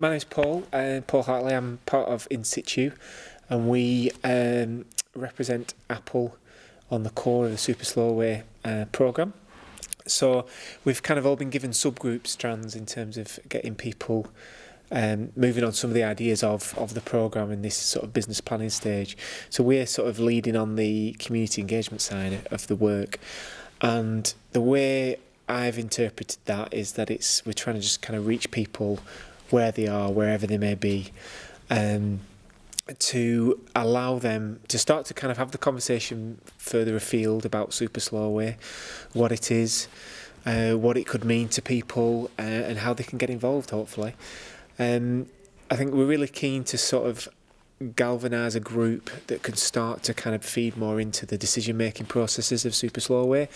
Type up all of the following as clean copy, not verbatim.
My name's Paul, Paul Hartley. I'm part of In Situ, and we represent Apple on the core of the Super Slow Way programme. So we've kind of all been given subgroup strands in terms of getting people moving on some of the ideas of the programme in this sort of business planning stage. So we're sort of leading on the community engagement side of the work, and the way I've interpreted that is that we're trying to just kind of reach people where they are, wherever they may be, to allow them to start to kind of have the conversation further afield about Super Slow Way, what it is, what it could mean to people, and how they can get involved, hopefully. I think we're really keen to sort of galvanise a group that can start to kind of feed more into the decision-making processes of Super Slow Way.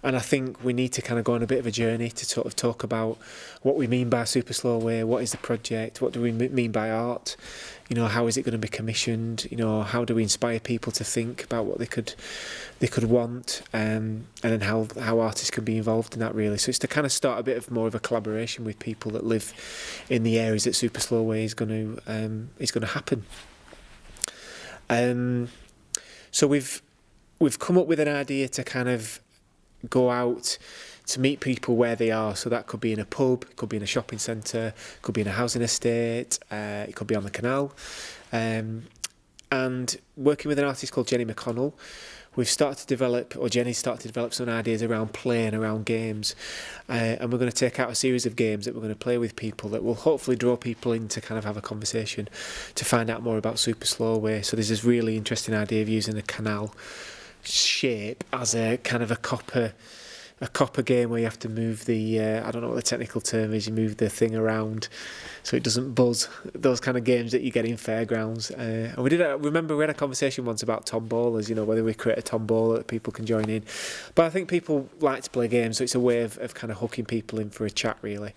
And I think we need to kind of go on a bit of a journey to sort of talk about what we mean by Super Slow Way, what is the project, what do we mean by art, how is it going to be commissioned, how do we inspire people to think about what they could want, and then how artists can be involved in that, really. So it's to kind of start a bit of more of a collaboration with people that live in the areas that Super Slow Way is going to happen. So we've come up with an idea to kind of go out to meet people where they are. So that could be in a pub, it could be in a shopping centre, it could be in a housing estate, it could be on the canal. And working with an artist called Jenny McConnell, Jenny's started to develop some ideas around play and around games. And we're going to take out a series of games that we're going to play with people that will hopefully draw people in to kind of have a conversation to find out more about Super Slow Way. So there's this really interesting idea of using a canal shape as a kind of a copper game where you have to move the I don't know what the technical term is, you move the thing around so it doesn't buzz, those kind of games that you get in fairgrounds. And remember we had a conversation once about tombolas, whether we create a tombola that people can join in. But I think people like to play games, so it's a way of kind of hooking people in for a chat, really.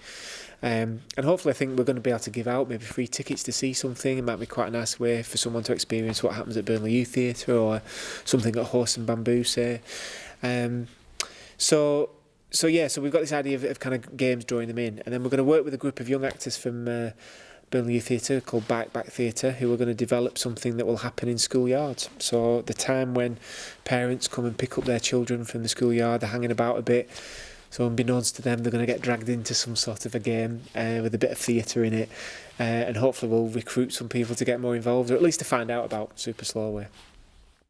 And hopefully I think we're going to be able to give out maybe free tickets to see something. It might be quite a nice way for someone to experience what happens at Burnley Youth Theatre or something at Horse and Bamboo, say. So we've got this idea of kind of games drawing them in, and then we're going to work with a group of young actors from Burnley Youth Theatre called Bike Back Theatre, who are going to develop something that will happen in schoolyards. So the time when parents come and pick up their children from the schoolyard, they're hanging about a bit. So unbeknownst to them, they're going to get dragged into some sort of a game with a bit of theatre in it, and hopefully we'll recruit some people to get more involved, or at least to find out about Super Slow Way.